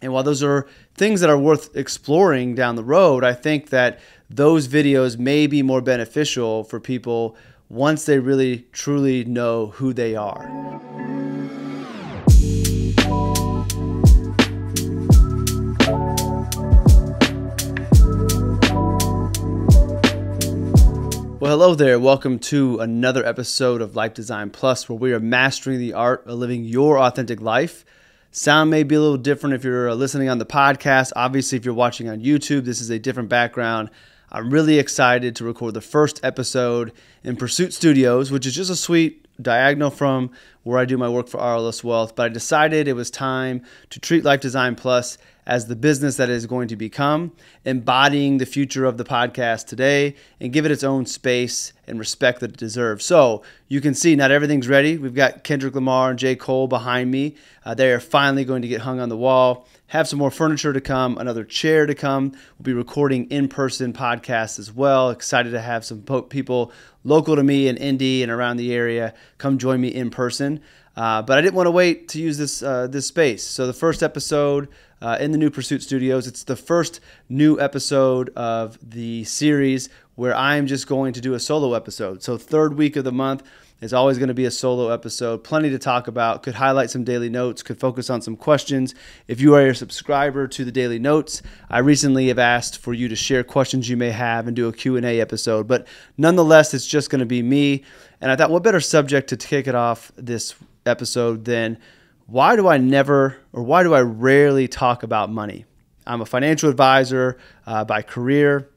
And while those are things that are worth exploring down the road, I think that those videos may be more beneficial for people once they really truly know who they are. Well, hello there. Welcome to another episode of LifeDesign Plus, where we are mastering the art of living your authentic life. Sound may be a little different if you're listening on the podcast. Obviously, if you're watching on YouTube, this is a different background. I'm really excited to record the first episode in Pursuit Studios, which is just a suite diagonal from where I do my work for RLS Wealth. But I decided it was time to treat LifeDesign Plus as the business that it is going to become, embodying the future of the podcast today, and give it its own space and respect that it deserves. So you can see not everything's ready. We've got Kendrick Lamar and J. Cole behind me. They are finally going to get hung on the wall. Have some more furniture to come, another chair to come. We'll be recording in-person podcasts as well. Excited to have some people local to me in Indy and around the area come join me in person. But I didn't want to wait to use this space. So the first episode in the new Pursuit Studios, it's the first new episode of the series where I'm just going to do a solo episode. So third week of the month is always going to be a solo episode. Plenty to talk about. Could highlight some daily notes. Could focus on some questions. If you are a subscriber to the daily notes, I recently have asked for you to share questions you may have and do a Q&A episode. But nonetheless, it's just going to be me. And I thought, what better subject to kick it off this episode than why do I rarely talk about money? I'm a financial advisor by career.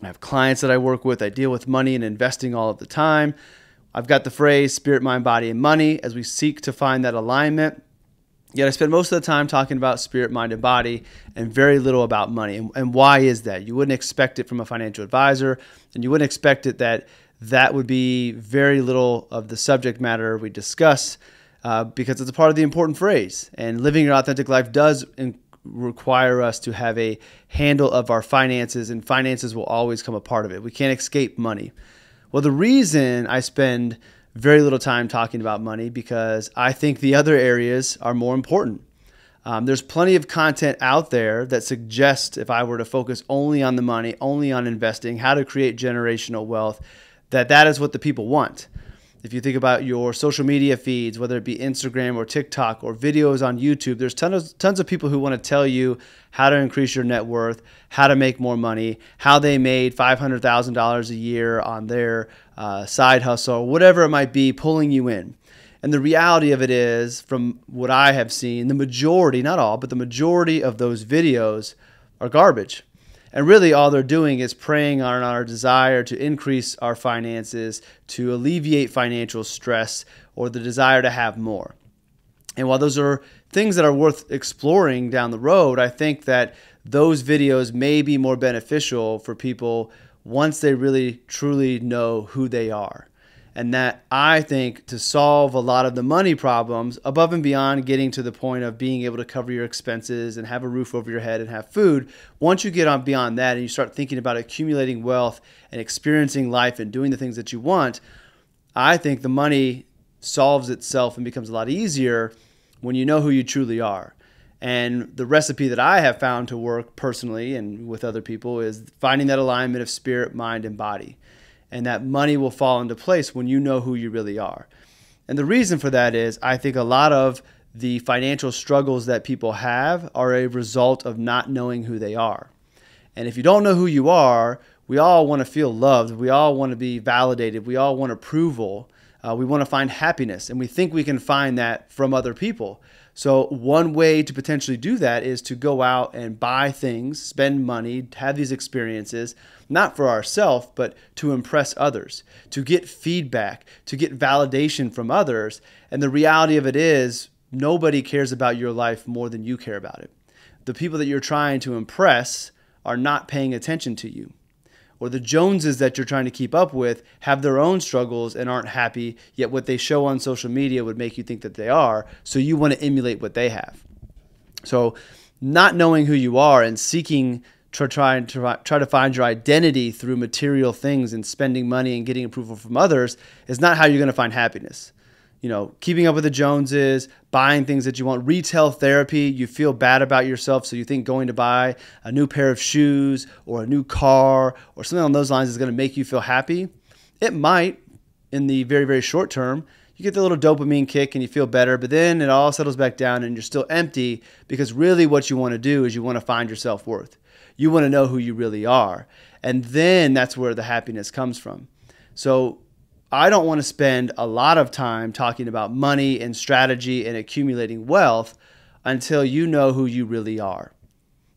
I have clients that I work with. I deal with money and investing all of the time. I've got the phrase spirit, mind, body, and money as we seek to find that alignment. Yet I spend most of the time talking about spirit, mind, and body and very little about money. And why is that? You wouldn't expect it from a financial advisor, and you wouldn't expect it that would be very little of the subject matter we discuss because it's a part of the important phrase. And living your authentic life does require us to have a handle of our finances, and finances will always come a part of it. We can't escape money. Well, the reason I spend very little time talking about money because I think the other areas are more important. There's plenty of content out there that suggests if I were to focus only on the money, only on investing, how to create generational wealth, that is what the people want. If you think about your social media feeds, whether it be Instagram or TikTok or videos on YouTube, there's tons of people who want to tell you how to increase your net worth, how to make more money, how they made $500,000 a year on their side hustle, whatever it might be, pulling you in. And the reality of it is, from what I have seen, the majority, not all, but the majority of those videos are garbage. And really all they're doing is preying on our desire to increase our finances, to alleviate financial stress, or the desire to have more. And while those are things that are worth exploring down the road, I think that those videos may be more beneficial for people once they really truly know who they are. And that I think to solve a lot of the money problems above and beyond getting to the point of being able to cover your expenses and have a roof over your head and have food, once you get on beyond that and you start thinking about accumulating wealth and experiencing life and doing the things that you want, I think the money solves itself and becomes a lot easier when you know who you truly are. And the recipe that I have found to work personally and with other people is finding that alignment of spirit, mind, and body. And that money will fall into place when you know who you really are. And the reason for that is I think a lot of the financial struggles that people have are a result of not knowing who they are. And if you don't know who you are, we all want to feel loved. We all want to be validated. We all want approval. We want to find happiness. And we think we can find that from other people. So one way to potentially do that is to go out and buy things, spend money, have these experiences, not for ourselves, but to impress others, to get feedback, to get validation from others. And the reality of it is nobody cares about your life more than you care about it. The people that you're trying to impress are not paying attention to you. Or the Joneses that you're trying to keep up with have their own struggles and aren't happy, yet what they show on social media would make you think that they are, so you want to emulate what they have. So not knowing who you are and seeking to try to find your identity through material things and spending money and getting approval from others is not how you're going to find happiness. keeping up with the Joneses, buying things that you want, retail therapy, you feel bad about yourself, so you think going to buy a new pair of shoes or a new car or something on those lines is going to make you feel happy. It might in the very, very short term. You get the little dopamine kick and you feel better, but then it all settles back down and you're still empty, because really what you want to do is you want to find your self-worth. You want to know who you really are. And then that's where the happiness comes from. So I don't want to spend a lot of time talking about money and strategy and accumulating wealth until you know who you really are.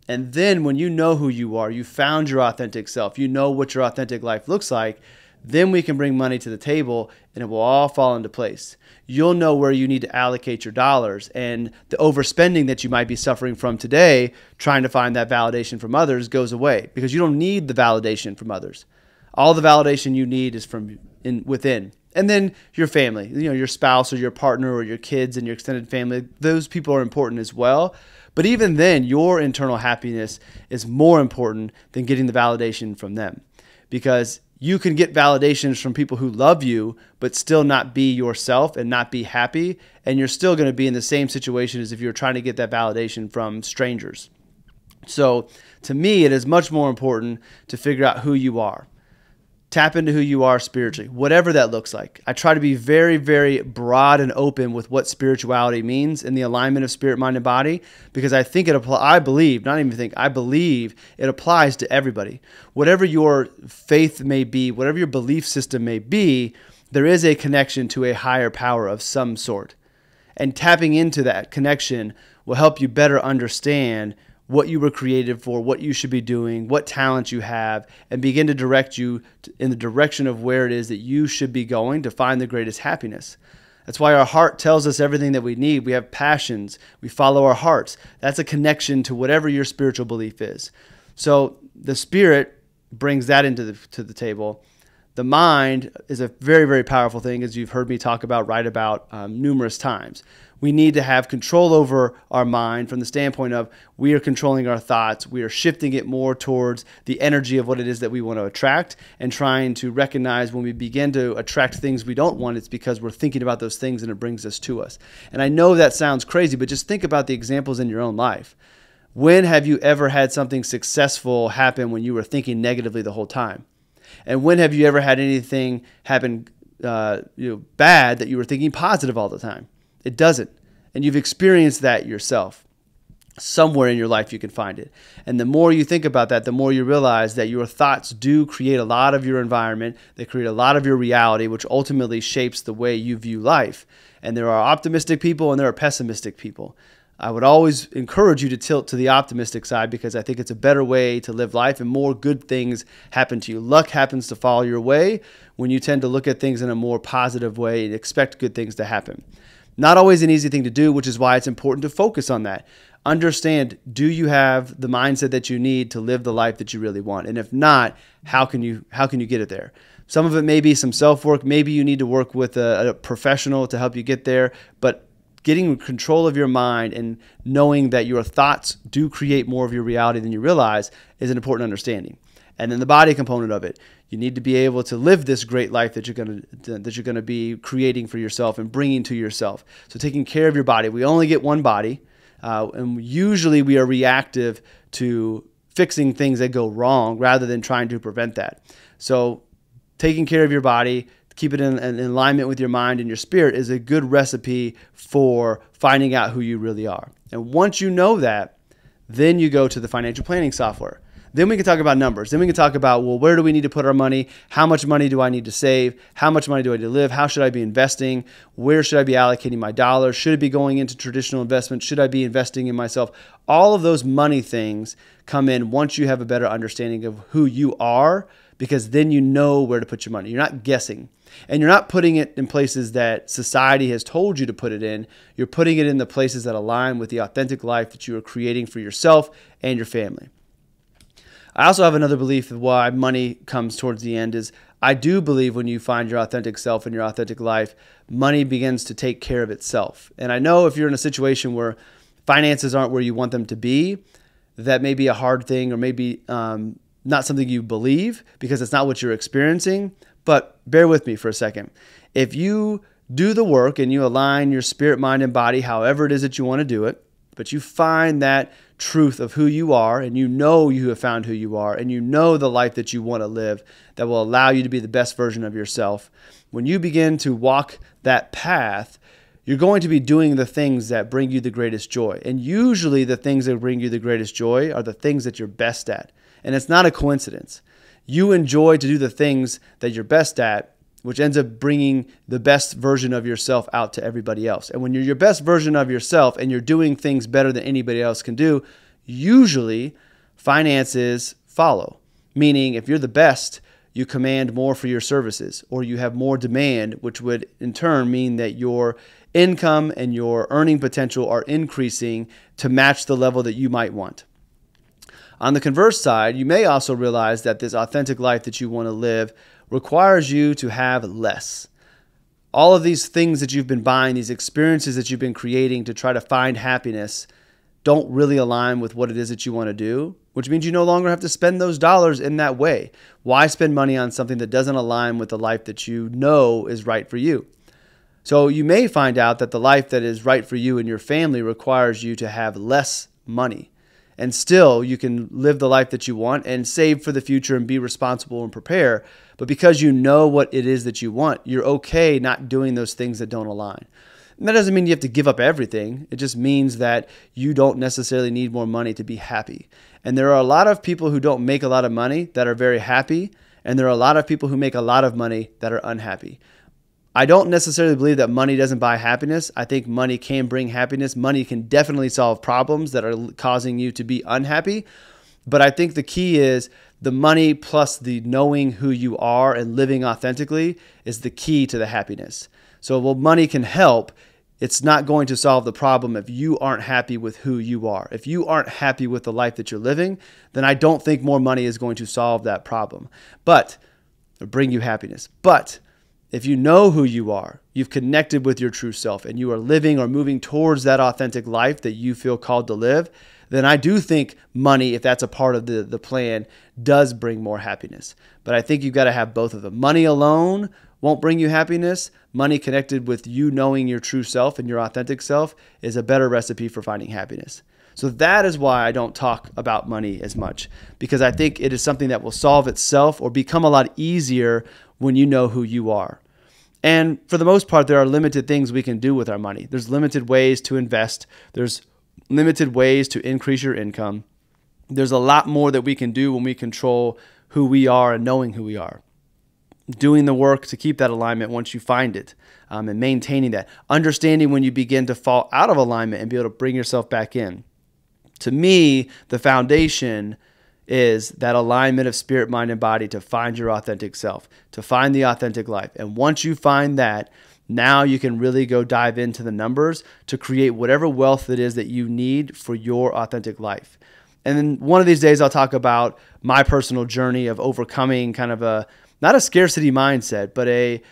And then when you know who you are, you found your authentic self, you know what your authentic life looks like, then we can bring money to the table and it will all fall into place. You'll know where you need to allocate your dollars, and the overspending that you might be suffering from today, trying to find that validation from others, goes away, because you don't need the validation from others. All the validation you need is from within. And then your family, your spouse or your partner or your kids and your extended family, those people are important as well. But even then, your internal happiness is more important than getting the validation from them, because you can get validations from people who love you, but still not be yourself and not be happy. And you're still going to be in the same situation as if you're trying to get that validation from strangers. So to me, it is much more important to figure out who you are. Tap into who you are spiritually, whatever that looks like. I try to be very, very broad and open with what spirituality means in the alignment of spirit, mind, and body, because I think I believe it applies to everybody. Whatever your faith may be, whatever your belief system may be, there is a connection to a higher power of some sort. And tapping into that connection will help you better understand what you were created for, what you should be doing, what talents you have, and begin to direct you in the direction of where it is that you should be going to find the greatest happiness. That's why our heart tells us everything that we need. We have passions. We follow our hearts. That's a connection to whatever your spiritual belief is. So the spirit brings that into the table. The mind is a very, very powerful thing, as you've heard me write about numerous times. We need to have control over our mind from the standpoint of we are controlling our thoughts. We are shifting it more towards the energy of what it is that we want to attract, and trying to recognize when we begin to attract things we don't want, it's because we're thinking about those things and it brings us to us. And I know that sounds crazy, but just think about the examples in your own life. When have you ever had something successful happen when you were thinking negatively the whole time? And when have you ever had anything happen bad that you were thinking positive all the time? It doesn't. And you've experienced that yourself. Somewhere in your life you can find it. And the more you think about that, the more you realize that your thoughts do create a lot of your environment. They create a lot of your reality, which ultimately shapes the way you view life. And there are optimistic people and there are pessimistic people. I would always encourage you to tilt to the optimistic side, because I think it's a better way to live life and more good things happen to you. Luck happens to fall your way when you tend to look at things in a more positive way and expect good things to happen. Not always an easy thing to do, which is why it's important to focus on that. Understand, do you have the mindset that you need to live the life that you really want? And if not, how can you get it there? Some of it may be some self-work. Maybe you need to work with a professional to help you get there. But getting control of your mind and knowing that your thoughts do create more of your reality than you realize is an important understanding. And then the body component of it. You need to be able to live this great life that you're going to be creating for yourself and bringing to yourself. So taking care of your body. We only get one body, and usually we are reactive to fixing things that go wrong rather than trying to prevent that. So taking care of your body, keep it in alignment with your mind and your spirit, is a good recipe for finding out who you really are. And once you know that, then you go to the financial planning software. Then we can talk about numbers. Then we can talk about, well, where do we need to put our money? How much money do I need to save? How much money do I need to live? How should I be investing? Where should I be allocating my dollars? Should it be going into traditional investment? Should I be investing in myself? All of those money things come in once you have a better understanding of who you are, because then you know where to put your money. You're not guessing. And you're not putting it in places that society has told you to put it in. You're putting it in the places that align with the authentic life that you are creating for yourself and your family. I also have another belief of why money comes towards the end is I do believe when you find your authentic self and your authentic life, money begins to take care of itself. And I know if you're in a situation where finances aren't where you want them to be, that may be a hard thing, or maybe not something you believe because it's not what you're experiencing. But bear with me for a second. If you do the work and you align your spirit, mind, and body however it is that you want to do it, but you find that truth of who you are, and you know you have found who you are, and you know the life that you want to live that will allow you to be the best version of yourself. When you begin to walk that path, you're going to be doing the things that bring you the greatest joy. And usually the things that bring you the greatest joy are the things that you're best at. And it's not a coincidence. You enjoy to do the things that you're best at, which ends up bringing the best version of yourself out to everybody else. And when you're your best version of yourself and you're doing things better than anybody else can do, usually finances follow. Meaning if you're the best, you command more for your services, or you have more demand, which would in turn mean that your income and your earning potential are increasing to match the level that you might want. On the converse side, you may also realize that this authentic life that you want to live requires you to have less. All of these things that you've been buying, these experiences that you've been creating to try to find happiness, don't really align with what it is that you want to do, which means you no longer have to spend those dollars in that way. Why spend money on something that doesn't align with the life that you know is right for you? So you may find out that the life that is right for you and your family requires you to have less money. And still, you can live the life that you want and save for the future and be responsible and prepare. But because you know what it is that you want, you're okay not doing those things that don't align. And that doesn't mean you have to give up everything. It just means that you don't necessarily need more money to be happy. And there are a lot of people who don't make a lot of money that are very happy. And there are a lot of people who make a lot of money that are unhappy. I don't necessarily believe that money doesn't buy happiness. I think money can bring happiness. Money can definitely solve problems that are causing you to be unhappy. But I think the key is the money plus the knowing who you are and living authentically is the key to the happiness. So while money can help, it's not going to solve the problem if you aren't happy with who you are. If you aren't happy with the life that you're living, then I don't think more money is going to solve that problem. But, or bring you happiness. But if you know who you are, you've connected with your true self, and you are living or moving towards that authentic life that you feel called to live, then I do think money, if that's a part of the plan, does bring more happiness. But I think you've got to have both of them. Money alone won't bring you happiness. Money connected with you knowing your true self and your authentic self is a better recipe for finding happiness. So that is why I don't talk about money as much, because I think it is something that will solve itself or become a lot easier when you know who you are. And for the most part, there are limited things we can do with our money. There's limited ways to invest. There's limited ways to increase your income. There's a lot more that we can do when we control who we are and knowing who we are. Doing the work to keep that alignment once you find it, and maintaining that. Understanding when you begin to fall out of alignment and be able to bring yourself back in. To me, the foundation is that alignment of spirit, mind, and body to find your authentic self, to find the authentic life. And once you find that, now you can really go dive into the numbers to create whatever wealth it is that you need for your authentic life. And then one of these days, I'll talk about my personal journey of overcoming kind of not a scarcity mindset, but a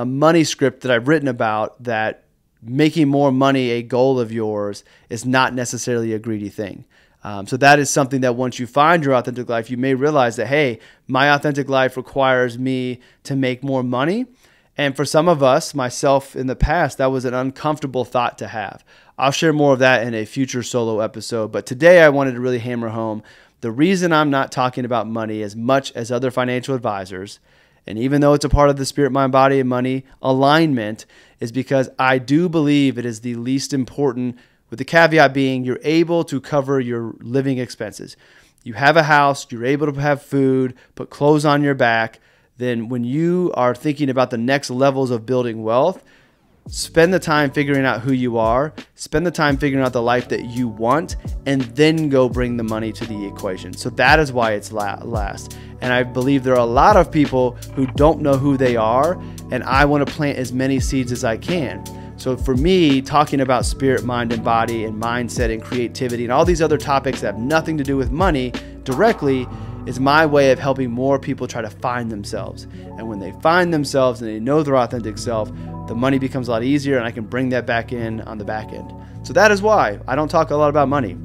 money script that I've written about, that making more money a goal of yours is not necessarily a greedy thing. So that is something that once you find your authentic life, you may realize that, hey, my authentic life requires me to make more money. And for some of us, myself in the past, that was an uncomfortable thought to have. I'll share more of that in a future solo episode. But today I wanted to really hammer home the reason I'm not talking about money as much as other financial advisors, and even though it's a part of the spirit, mind, body, and money alignment, is because I do believe it is the least important, with the caveat being you're able to cover your living expenses. You have a house, you're able to have food, put clothes on your back. Then when you are thinking about the next levels of building wealth, spend the time figuring out who you are, spend the time figuring out the life that you want, and then go bring the money to the equation. So that is why it's last. And I believe there are a lot of people who don't know who they are, and I want to plant as many seeds as I can. So for me, talking about spirit, mind, and body, and mindset, and creativity, and all these other topics that have nothing to do with money directly is my way of helping more people try to find themselves. And when they find themselves and they know their authentic self, the money becomes a lot easier, and I can bring that back in on the back end. So that is why I don't talk a lot about money.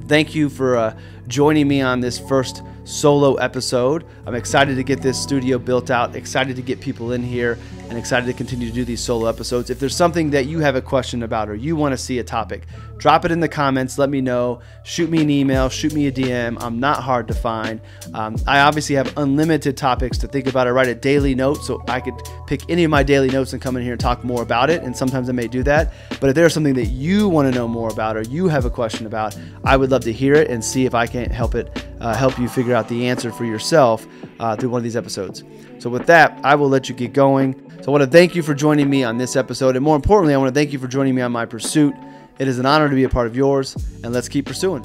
Thank you for joining me on this first solo episode. I'm excited to get this studio built out, excited to get people in here, and excited to continue to do these solo episodes. If there's something that you have a question about or you want to see a topic, drop it in the comments. Let me know. Shoot me an email. Shoot me a DM. I'm not hard to find. I obviously have unlimited topics to think about. I write a daily note, so I could pick any of my daily notes and come in here and talk more about it. And sometimes I may do that. But if there's something that you want to know more about or you have a question about, I would love to hear it and see if I can help you figure out the answer for yourself through one of these episodes. So with that, I will let you get going. So I want to thank you for joining me on this episode. And more importantly, I want to thank you for joining me on my pursuit. It is an honor to be a part of yours, and let's keep pursuing.